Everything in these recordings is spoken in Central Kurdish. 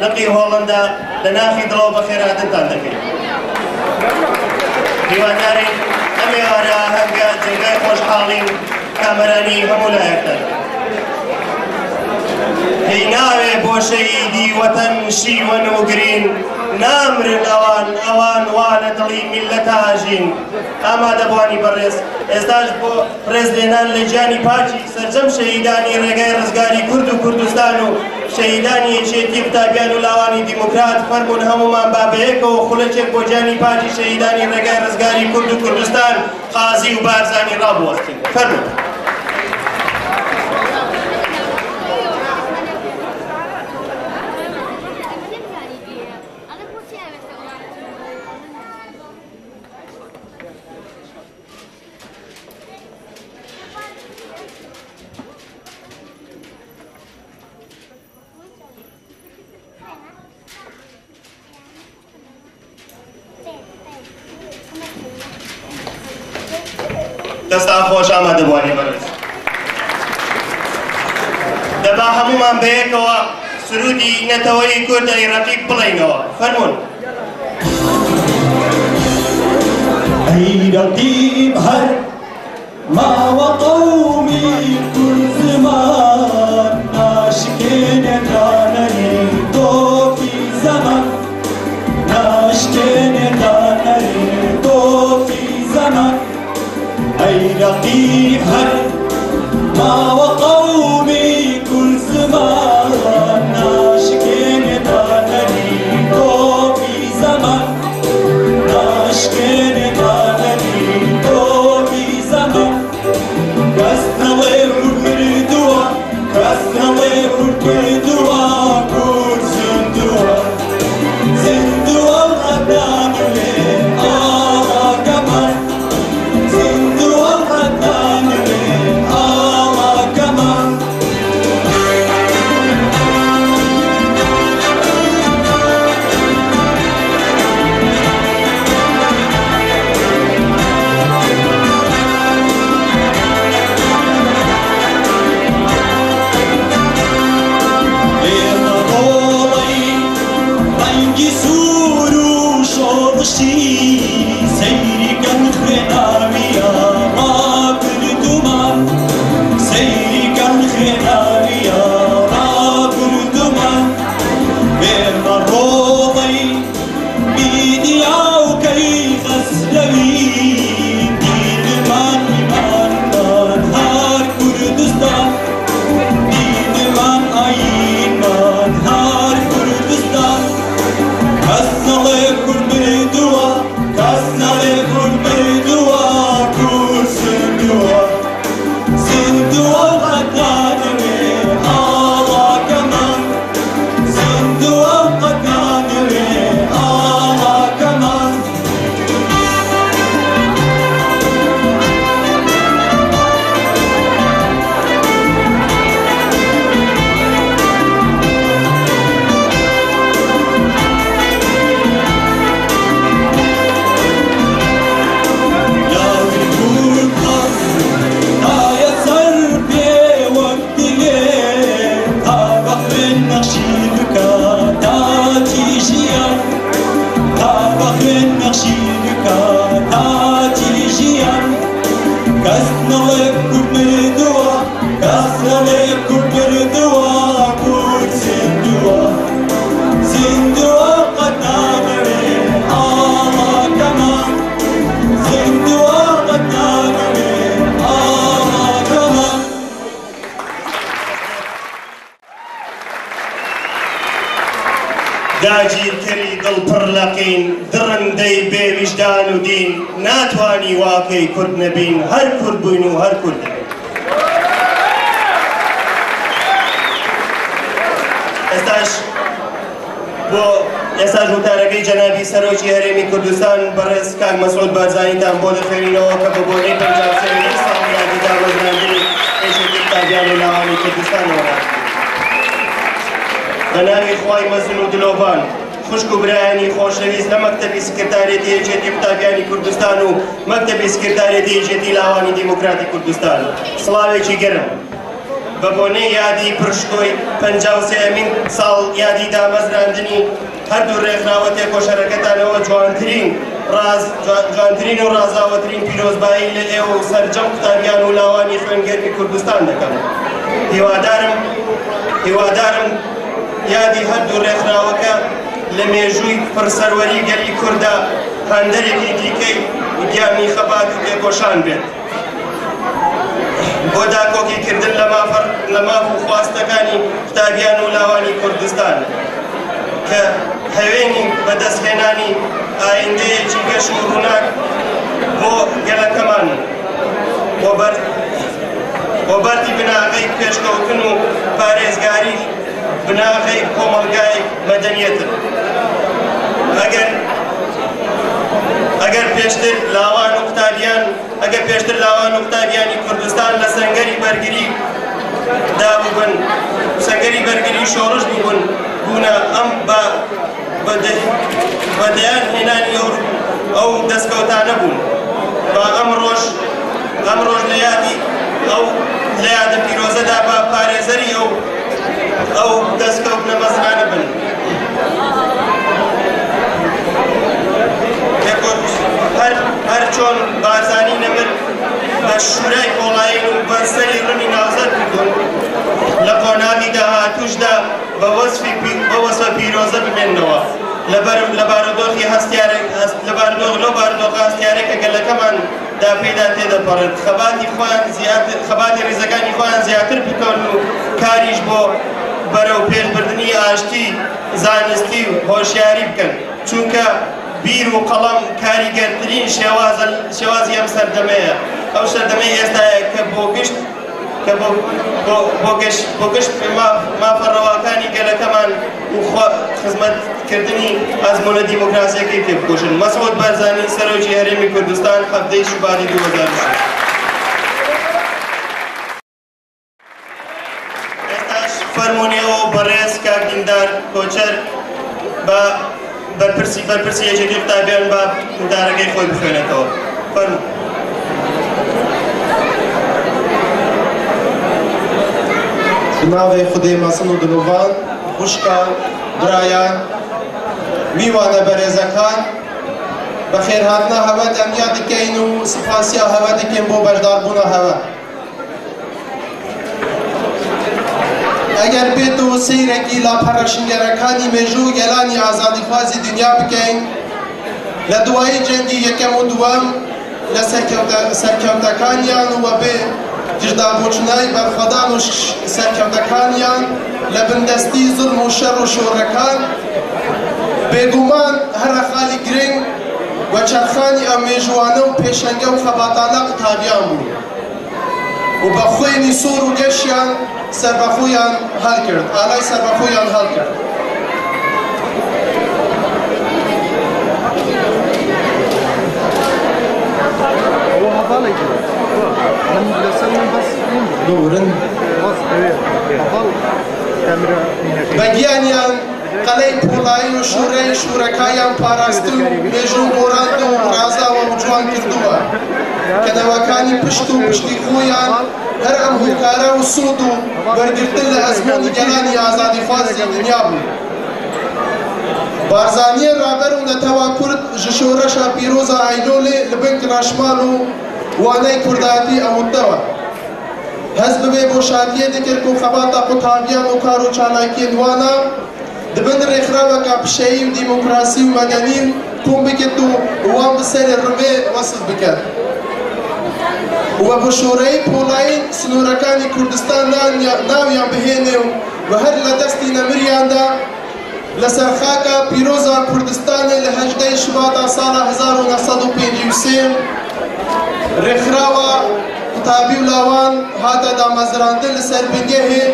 لقی هۆڵندا لە ناخی دڵەوە بە خێراتتان دەکەین. هیوادارین ئەم ئێوارە هەنگە جێگای خۆشحاڵی کامەرانی هەموو لایەکتان. هی ناوێ بۆ شەهیدی وەتەن شیوەن و گرین، نامرن ئەوان وا لە دڵی میللەتە ئاژین. ئامادەبوانی بەڕێز ئێستاش بۆ ڕێزلێنان لە گیانی پاچی سەرجەم شەهیدانی ڕێگای ڕزگاری کورد و کوردستان و شەهیدانی یەکێتی قوتابیان و لاوانی دیموکرات فەرمونون هەموومان با بەیەکەوە خولەکێک بۆ گیانی پاچی شەهیدانی ڕێگای ڕزگاری کورد و کوردستان قازی و بارزانی ڕابوەستین. فەرمونون. دەستان خۆش ئامادەبوانی بەڕێز. دەبا هەموومان بەیەکەوە سرودی نەتەوەی کوردی ڕەقیب بڵێینەوە. فەرمونون. ئەی ڕەقیب هەر ماوە قەومی کورد زمان، ناشکێنێ دانەری تۆفی زەمان، ناشکێنێ دانەری تۆفی زەمان. ئەی ڕەقیب هەر ماوە قەومی کورد زمان، ناشکێنێ دانەری تۆفی زەمان، ناشکێنێ دانەری تۆفی زەمان. کەس نەڵێ کورد مردووە، کەس نەڵێ کورد مردووە، کورد زیندووە، زیندووە ڕەدانوێ ئاڵاکەمان، زیندووە ڕەدانوێ ئاڵاکەمان. داگیرکەری دڵپڕ لەقین، دڕندەی بێویژدان و دین، ناتوانی واکەی کورد نەبین، هەر کورد بووین و هەر کورد دەبین. ئێستاش وتارەکەی جەنابی سەرۆکی هەرێمی کوردستان بەڕێز کاک مەسعود بارزانیتان بۆ دەخوێنینەوە کە بە بۆنەی 53 ساڵی یادیدا ڕۆژنامەی هێشتی قوتابیان و لاوانی کوردستانەوە بە ناوی خوای مەزن و دلۆڤان خوشک و برایانی خۆشەویست لە مەکتەبی سکرتارێتی یەکێتی قوتابیانی کوردستان و مەکتەبی سکرتارێتی یەکێتی لاوانی دیموکراتی کوردستان سڵاوێکی گەرم بە بۆنەی یادی پرشتۆی 53مین ساڵ یادی دامەزراندنی هەردوو ڕێکخراوە تێکۆشەرەکەتانەوە جوانترین و ڕازاوەترین پیرۆزبایی لە ئێوە و سەرجەم قوتابیان و لاوانی خوێنگەری کوردستان دەکەم. هیوادارم یادی هەردوو ڕێکخراوەکە لە مێژووی پڕسەروەری گەلی کووردا هەندێکی دیکەی گیانی خەبات و تێکۆشان بێت بۆ داکۆکیکردن لە ماف و خواستەکانی قوتابیان و لاوانی کوردستان کە هەوێنی بەدەستهێنانی ئایندەیەکی گەشت و ڕووناک بۆ گەلەکەمان بۆ بەردی بناغەی پێشکەوتن و پارێزگاری بناغەی کۆمەلگای مەدەنیەتن. ئەگەر پێشتر لاوان و قوتابیانی کوردستان لە سەنگەری بەرگری دابووبن سەنگەری بەرگری شۆڕش بوونە ئەم بەدەیان هێنانی ئەو دەستکەوتانە بوون با ئەم ڕۆژ لە یادە پیرۆزەدا بە پارێزەری ئەو دەستکەوتنە مەزرانە بن. هەر چۆن بارزانی نەمر بە شورای کۆڵایین و بەسەری ڕمی ناوزەر بوون لە قۆناغی داهاتووشدا بە وەسفە پیرۆزە بمێننەوە لە بارودۆخی هەستیارێکە گەلەکەمان دا پێدا تێدەپەڕن خەباتی ڕیزەکانی خۆیان زیاتر بکەون و کاریش بۆ بەرەو پێشبردننی ئاشتی زانستی و هۆشیاری بکەن چونکە بیر و قەڵەم کاریگەرترین شێوازی ئەم سەردەمەیە ئەو سەردەمەی ئێستایە کە بۆ گەشت مافەڕەواکانی گەلەکەمان و خزمەتکردنی ئەزمونە دیموکراسیەکەی تێبکۆشن. مەسعود بارزانی سەرۆکی هەرێمی کوردستان 17 شوباتی 2006. ئێستاش فەرمونیەوە بەڕێز کاک دیندار کۆچەر بە بەرپرسی یەکێتی قوتابیان بە دارەکەی خۆی بخوێنێتەوە. فەرموو. بناوی خودی مەسن و دلوڤان خوشکە برایان میوانە بەرێزەکان بەخێرهاتنە هەوە دەمیا دکەین و سپاسیا هەوە دکەین بۆ بەشداربوونە هەوە. ئەگەر بێت و سەیرێکی لاپەڕەشنگەرەکانی مێژوو گەلانی ئازادیخوازی دنیا بکەین لە دوایی جەنگی یەکەم و دووەم لە سەرکەوتەکانیان و بەبێ جدابوچنای بەرخەدان و سەرکەوتەکانیان لە بندەستی زوڵم و شەڕ و شۆڕەکان بێگومان هەرە خالی گرنگ و چەرخانی ئەم مێژوانە و پێشەنگە و خەباتانە قوتابیان بوو و بە خوێنی سۆر و گەشیان سەربەخۆیان هەڵ کرد ئالای سەربەخۆیان هەڵ کرد. بەگیانیان قەلەی پۆڵایی و شوورەی شوورەکایان پاراستن و مێژوو گۆڕاند و ڕازاوە و جوان کردووە کە نەوەکانی پشت و پشتی خۆیان هەر ئەم هۆکارە و سوود و وەرگرتن لە ئەزموونی گەلانی ئازادیخوازی دنیا بوو. بارزانیە ڕابەر و نەتەوا کورد ji شۆڕەشا پیرۆزە ئایلۆلێ li bin کراşmal û waney kurdayetî ewutdewe hez bibe bo şadiyê dikir ku xebata qutabiyan û kar û çalakiyên wana dibin rêxraweka pişeyî û dîmokrasî û medenî kom bikit û wan bi serê rivê wesif biket. We bi şoreyî polayîn sinûrekanî Kurdistan nawiyan bihêne û bi her li destî nemiriyan de li ser xaka pîroza Kurdistanê li 18 Şubat'a sala 1953 rêxrawa qutabî û lawan hate damezrandin li ser bingehê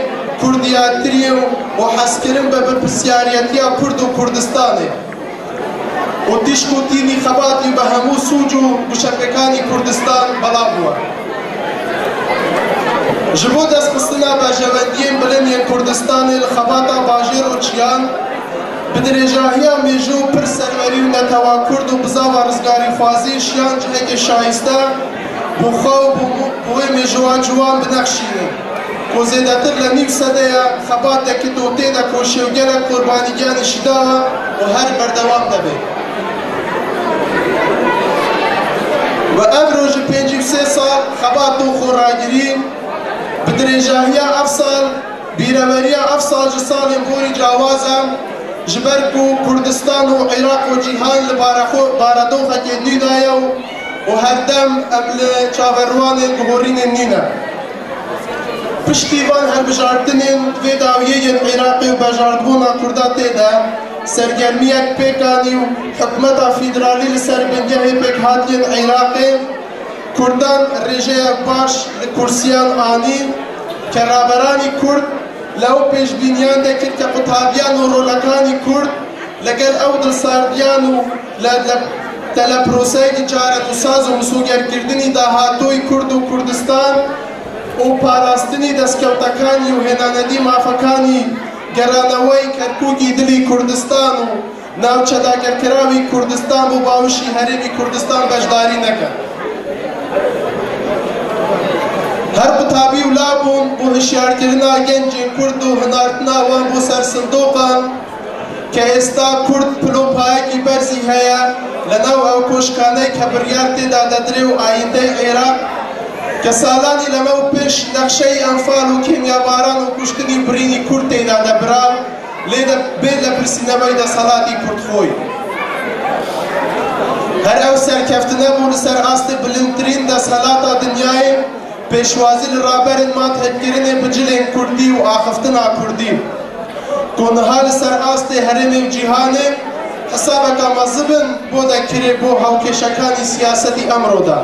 Kurdiyattiriyê û hezkirin bi birpirsiyariyetiya Kurd û Kurdistanê û tîşk û tînî xebatî bi hemû sûc û guşekekanî Kurdistan bela bûwe. Ji bo destxistina berjewendiyên bilind yên Kurdistanê li xebata bajêr û çiyan bi dirêjahiya mêjû pir serwerî û netewa Kurd û bizava rizgarîxwazî jiyan cihekê şayîste bû xwe û bû wê mêjowa ciwan binexşînin. کو زێدەتر لە نیو سەدەیە خەبات دەکرد و تێدا کۆشێ و گەلێک قوربانیگیانیشی داوە و هەر بەردەوام دەبێت. و ئەم ڕۆژی 53 ساڵ خەبات و خۆڕاگیری bi dirêjahiya ev sal bîreveriya ev sal ji salên borî cawazan ji ber ku Kurdistan û Iraq û cîhan li baradoxekê nû daye û herdem em li çaverwanên guhorînên nî ne. Piştî van hilbijartinên vê dawiyeyên Iraqê û bejardbûna Kurda tê de sergermiyek pêkanî û hikûmeta fîderalî li ser bingehê pêkhatiyên Iraqê Kurdan rêjeyek baş li kursiyan anîn ke raberanî Kurd li ew pêşbîniyan dekir ke qutabiyan û rolekanî Kurd legel ew dilsardiyan û teleproseyekî carenûsaz û misûgerkirdinî dahatoyî Kurd û Kurdistan û parastinî destkewtekanî û hênanedî mafekanî geraneweyî Kerkûkî dilî Kurdistan û navçedagerkirawî Kurdistan bû bawişî herêmî Kurdistan beşdarî nekin. Her qutabî û labûn û hişyarkirina gencên Kurd û hinartina wan bû ser sindoqan ke êsta Kurd pilopayekî berzî heye li nav ew koşkaneyek hebiryar têda dedirê û ayîndeyê Iraq ke salanî leme û pêş nexşeyî enfal û kêmyabaran û kuştinî birînî Kurd têda debira lê de bê li pirsînemeyî desalatî Kurdxoyî. Her ew serkeftine bû li ser astê bilindtirîn desalata dinyayê pêşwazî li raberên mat hevkirinê bi cilên Kurdî û axiftina Kurdî. Ku niha li ser astê herêmê û cîhanê hesabeka mezibin bô dekirê bo hewkêşekanî siyasetî emro da.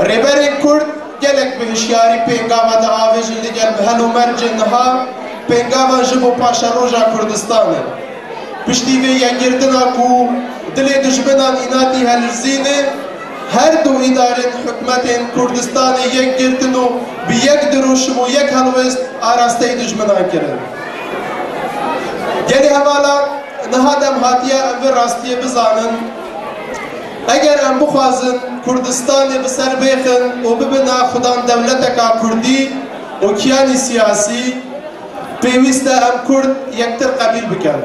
Rêberên Kurd gelek bi hişyarî pêngava diavêjin li gel bi hel û mercên niha pêngavan ji bo paşeroja Kurdistanê. Piştî vê yekgirtina ku dilê dijminan înatî helirzînê her du îdarên hikûmetên Kurdistanê yek girtin û bi yek dirûşim û yek helwest arasteyî dijminan kirin. Gelê hevala niha dem hatiye em vê rastiyê bizanin eger em bixwazin Kurdistanê bi ser bêxin û bibin naxudan dewleteka Kurdî û kiyanî siyasî pêwîst e em Kurd yektir qebîl bikin.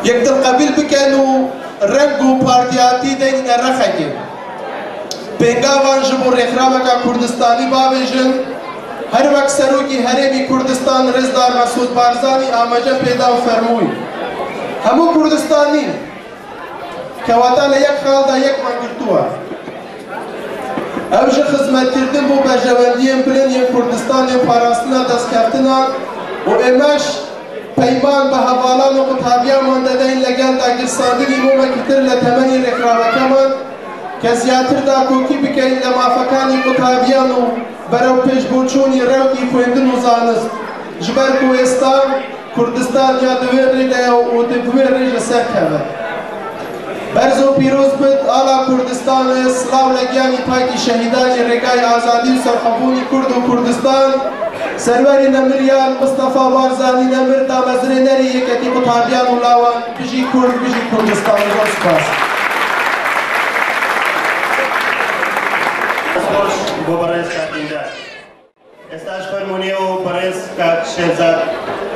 Yektir qebîl bikin û reng û partiyatî deyne rexekê. Pêngavan ji bo rêxraveka Kurdistanî bavêjin her wek serokî herêmî Kurdistan Rêzdar Mesûd Barzanî amaje pêda û fermûyî. Hemû Kurdistanî kewata li yek xal da yek mangirtûye. Ew ji xizmetkirdin bû berjewendiyên bilin yên Kurdistanê parastina destkeftina û êmeş peyman bi hevalan û qutabiyaman dedeyn legel dagirsandinî momekî tir li temenî rêxravekeman ke ziyatır da kokî bikeyn li mafekanî qutabiyan û berew pêşbûçûnî rewkî xwendin û zanist ji ber ku êsta Kurdistan ya di wê rê de û di wê rê ji ser keve. Berz û pîroz bit ala Kurdistanê silav legiyanî payekî şehîdanê Rêgayê Azadî û serxwebûnê Kurd û Kurdistan serwerê Nemiriyan Mustafa Barzanî Nemir da mezirê nerê yeketî qutabiyan û lawan bijî Kurd bijî Kurdistan. Zor spas. خۆش بۆ بەڕێز کاتیندار. ئێستاش فەرمونیە و بەڕێز کاک شێرزاد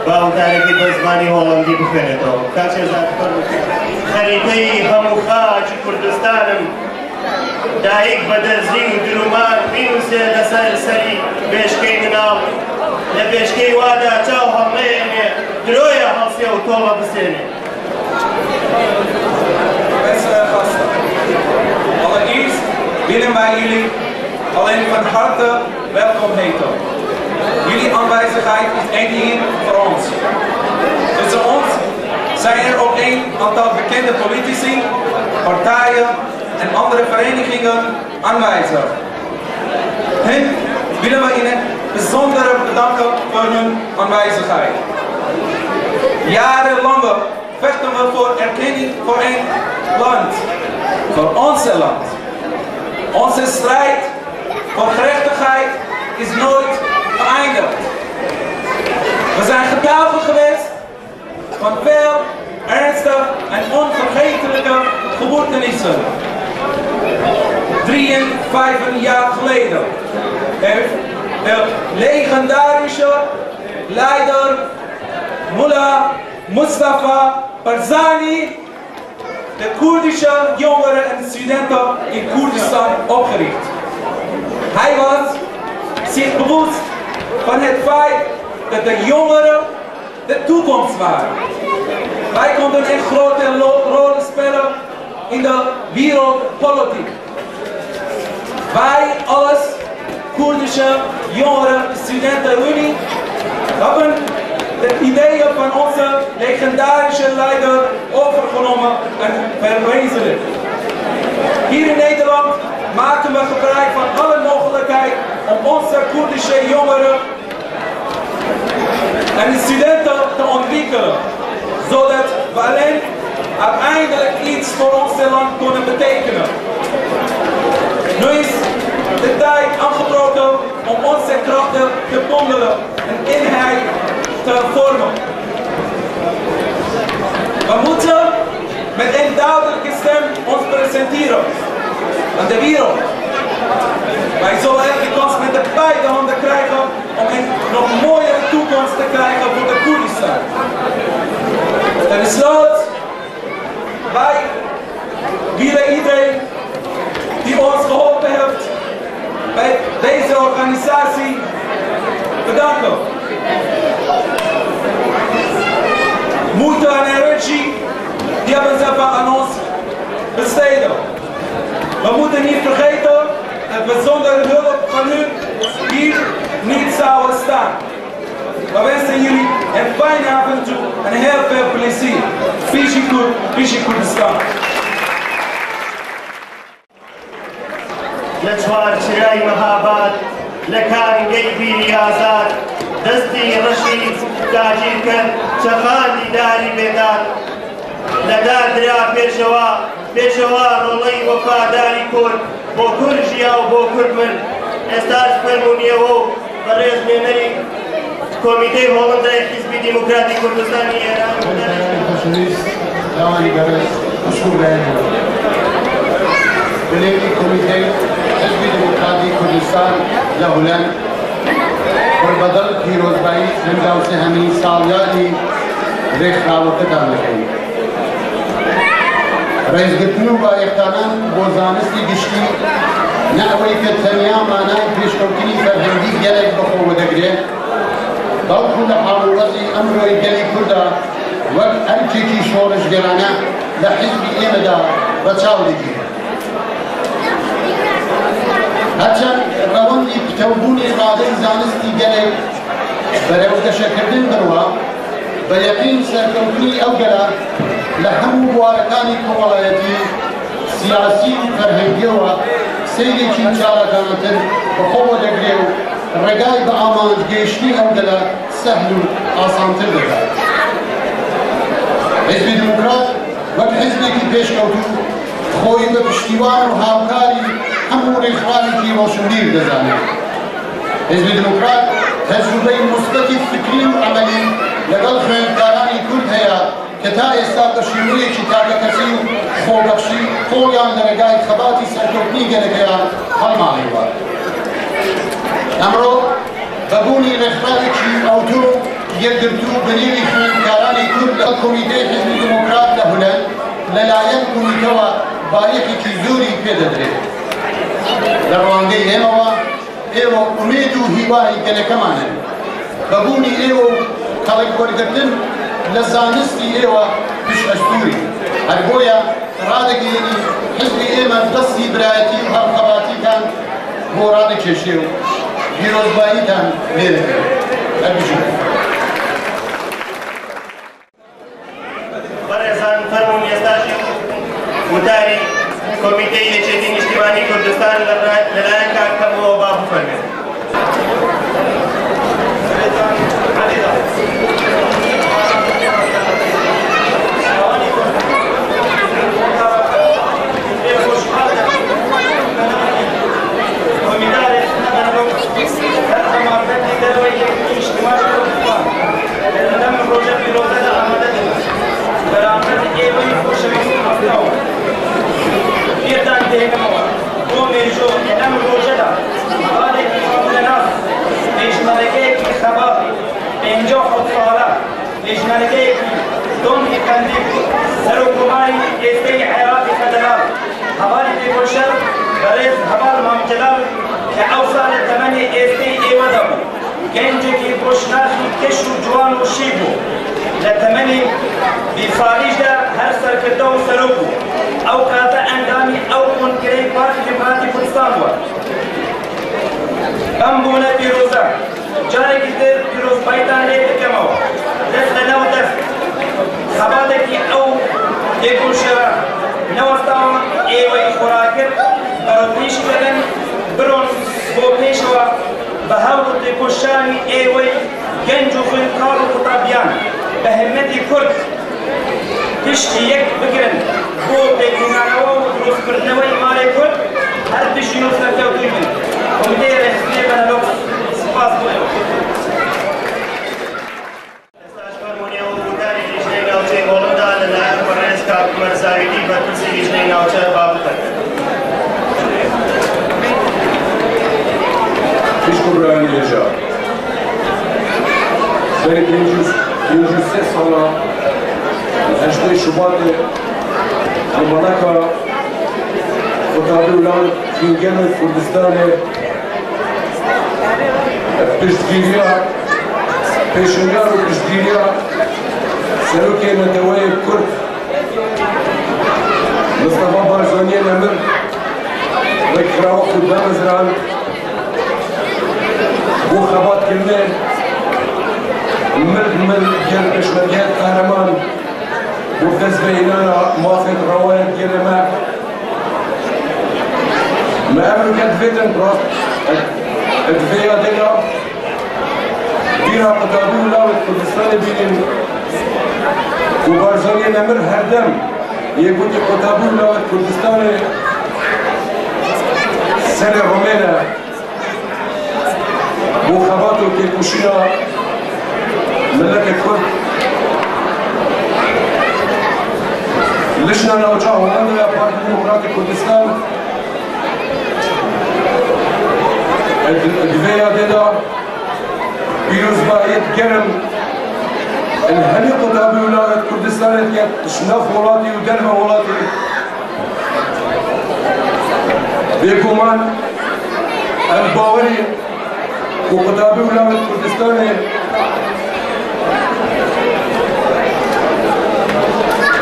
باوتارێکی بە زمانی هۆڵەندی بخوێنێتەوە. کاک شێرزاد خەریتەی هەموو خاکی کوردستانم دایک بە دەرزی و درومان بینوسێ لەسەر سەری بێشکەی مناڵ لە بێشکەی وادا چاو هەڵنەیەنێ درۆیە هەڵسێ و تۆڵە بسێنێ. Allereerst willen wij jullie alleen van harte welkom heten. Jullie aanwezigheid is een eer voor ons. Tussen ons zijn er ook een aantal bekende politici, partijen en andere verenigingen aanwezig. Hen willen we in het bijzonder bedanken voor hun aanwezigheid. Jarenlang vechten we voor erkenning voor een land, voor ons land. Onze strijd voor gerechtigheid is nooit geëindigd. We zijn getuigen geweest van veel ernstige en onvergetelijke gebeurtenissen. 53 jaar geleden heeft de legendarische leider Mullah Mustafa Barzani de Koerdische jongeren en studenten in Koerdistan opgericht. Hij was zich bewust van het feit dat de jongeren de toekomst waren. Wij konden een grote rol spelen in de wereldpolitiek. Wij als Koerdische jongeren studentenunie hebben de ideeën van onze legendarische leider overgenomen en verwezenlijkt. Hier in Nederland maken we gebruik van alle mogelijkheid om onze Koerdische jongeren en studenten te ontwikkelen, zodat we alleen uiteindelijk iets voor ons land kunnen betekenen. Nu is de tijd aangebroken om onze krachten te bundelen en eenheid te vormen. We moeten met een duidelijke stem ons presenteren aan de wereld. Wij zullen elke kans met de beide handen krijgen om een nog mooiere toekomst te krijgen voor de Koerdistan. Ten slotte, wij willen iedereen die ons geholpen heeft bij deze organisatie bedanken. Moeite en energie, die hebben ze aan ons besteden. We moeten niet vergeten dat we zonder hulp van u hier niet zouden staan. We wensen jullie een fijne avond toe en heel veel plezier. Pishi Koerdistan. لچوار چرای مهاباد لکان گیبی ریاضات دستی رشید تاجیر کرد چخاندی داری بیداد لدار دریا پیشوا روڵەی وەفاداری کورد بۆ کورژیا و بۆ کورد من ئێستاش فەرموونیەوە بەڕێز نوێنەری کۆمیتەی هۆڵندای حیزبی دیموکراتی کوردستانی ئێران لوانی بەڕێز مشکور بلێکی کۆمیتەی حیزبی دیموکراتی کوردستان لە هۆلەند وەربەدڵ پیرۆزبایی لەنگاو سێهەمین ساڵیادی ڕێکخراوەکەتان دەکەین. ڕێزگرتن و بایەختانان بۆ زانستی گشتی نەوەی کە تەنیا مانای پێشکەوتنی فەرهەنگی گەلێک بەخۆوە دەگرێت بەڵکو لە حاڵوەزی ئەمڕۆی گەلی کووردا وەک ئەرکێکی شۆڕشگەرانە لە حیزبی ئێمەدا بەچاو دەگیرێت. هەرچەند ڕەوەندی پتەوبوونی ڕادەی زانستی گەلێک بەرەو گەشەکردن بڕوە بە یەقین سەرکەوتنی ئەو گەلە لە هەموو بوارەکانی کۆمەڵایەتی سیاسی و فەرهەنگیەوە سەیرێکی چارەکانتر بەخۆوە دەگرێ و ڕێگای بە ئامانجگەیشتنی ئەو گەلە سەهل و ئاسانتر دەکات. حیزبی دیموکرات وەک حیزبێکی پێشکەوتوو خۆی بە پشتیوان و هاوکاری هەموو ڕێکخراوێکی ڕۆشنبیر دەزانێت. حیزبی دیموکرات تەجروبەی موسبەتی فکری و عەمەلی لەگەڵ خوێندکارانی کورد هەیە کە تا ئێستا بە شێوەیەکی تاقەکەسی و خۆبەخشی خۆیان لە ڕێگای خەباتی سەرکەوتنی گەلەکەیان هەڵماڵیوە. ئەمڕۆ بەبوونی ڕێکخراوێکی ئەوتۆ یەکگرتوو بەنێوی خوێندکارانی کورد لە کۆمیتەی حیزبی دیموکرات لە هۆلەند لەلایەن کۆمیتەوە بایەخێکی زۆری پێدەدرێت. لە ڕوانگەی ئێمەوە ئێوە ئومێد و هیوای گەلەکەمانن. بەبوونی ئێوە و کەڵک وەرگرتن لە زانستی ئێوە پشئەستووری هەر بۆیە ڕادەگەیەنی حیزبی ئێمە دەستی برایەتی و هەڵخەباتیتان بۆ ڕادەکێشێ و پیرۆزباییتان لێ دەکەین. هەربژێن. بەڕێزان فەرموون ئێستاشی وتاری کۆمیتەی یەکێتی نیشتیمانی کوردستان لەلایەن کاکەمەوە با بفەرمێن. 50 ساله پێشمەرگەیەکی دۆنگی قەندیل سەرۆکۆماری ئێستای عێراقی فەدەرال هەواڵی پێگۆشەر بەڕێز هەواڵ مامجەلال کە ئەو ساڵە تەمەنی ئێستای ئێوەدا بوو گەنجێکی بۆشناخی کەش و جوان و شی بوو لە تەمەنی 20 ساڵیشدا هەر سەرکردە و سەرۆک بوو ئەو کاتە ئەندامی ئەو کۆنگرەی پارتی دموکراتی کوردستان بووە ئەم بوونە پیرۆزە جارێکی تر پیرۆزباییتان لێ دەکەمەوە دەست لەناو دەست خەباتێکی ئەو تێکۆشەرە نەوەستاوە ئێوەی خۆراکرد بەڕۆتنیش دەبن بڕۆن بۆ پێشەوە بە هەوڵ تێکۆشانی ئێوەی گەنج و خوێندکار و قوتابیان بە هەمەتی کورد پشتی یەک بگرن بۆ پێکهێنانەوە و دروستکردنەوەی ماڵی کورد هەر پشتی و سەرکەوتووی بن کۆمیتەی ڕێکخستنی بەنەلۆ سپاس بۆ ئێوە ئێستاش فەرموونیە و وردانی لیژنەی ناوچەی هۆڵندا لەلایەن بەڕێز کاک مەرزاویدی بەرپرسی لیژنەی ناوچە بابەتەکە Pişkobrani Leja. Beri 503 sala, 8 Şubat'ı Almanaka, Fotabi Ulan, Fingenel Kurdistan'ı, Piştgiriya, Peşingar ve Piştgiriya, Serukiye Netevayı Kurt, Mustafa Barzaniye Nemir, ve Krava Kurdan Ezran, بو خبات كلمة من جل بشمريات قهرمان بو فز بينانا مافد رواية كلمة ما أمر كد فيتن براس الدفيا دينا بينا قطابي ولاوة كردستان بينين وبارزاني نمر هردم يقول قطابي ولاوة كردستان سنة رومينا بو خباتو كيكوشينا ملك الكرد لشنا نوجه هولندا يا بارتي ديمقراطي كردستان الدفاع ديدا بيروز بايت جرم الهني قطابي ولاية كردستان شناف ولاتي ودربة ولاتي بيكومان الباوري وقطابي ولاية كردستان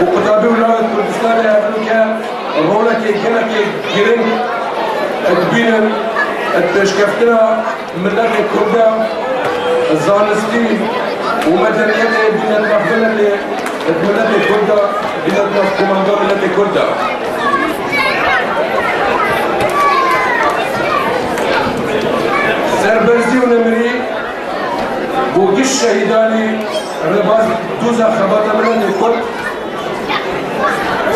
وقطابي ولاية كردستان أمريكا رولة كيكنا كيرين تبين التشكفتنا ملك الكردة الزانستي ومدنية بين المفضلة ملك الكردة بين الكوماندو ملك الكردة سربرزی و نمری بوگیش شهیدانی رباز دوزا خبات ملن کرد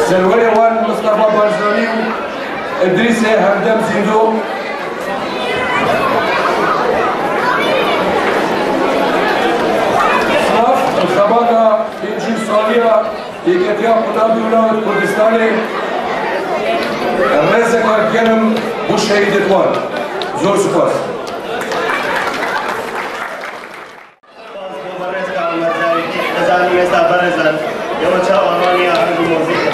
سرور وان مصطفى بارزانی و ادریس هردم زندو صاف الخباتا بینجی سالیا یکتیا قطابی ولایت کردستانی رزقا گرم بو شهید وان زور سپاس ئێستا بەڕێزان ئێوە چاوەڕوانی ئاهەنگ و مۆزیکە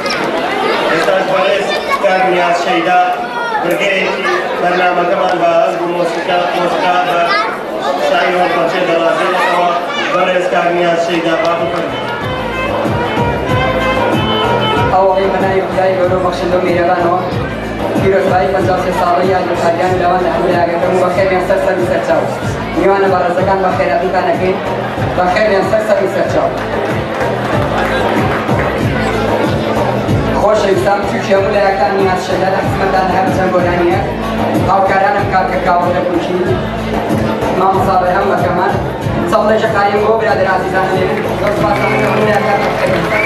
ئێستاش بەڕێز کاک نیاز شەیدا بەرگەیەکی بەرنامەکەمان بە ئاهەنگ و مۆسیقا بە شای هەڵپەرچێ دەڵازێنەوە بەڕێز کاک نیاز شەیدا با بفەرمێن ئەوەی بەناوی خودای گەورە و بەخشندە و میهرەبانەوە پیرۆزبایی 53 ساڵەی یادگارکاریان لەوان لە هەموو لایەکەکەم و بەخێریان سەر و سەرچاو میوانە بەڕێزەکان بە خێراتیتان ئەکەین بەخێریان سەر و سەرچاو خۆشەویستان تووشی هەموو لایەکان نیاز شەیدا لە خزمەتدان هەر چەند گۆرانیە هاوکارانم کاکە کاوەرە کوچی مامۆستا هەمووەکەمان چەڵێژە قایم بۆ برادر عەزیزان لێرن زۆر سپاسان هەموو لایەکان بەخێریان سەر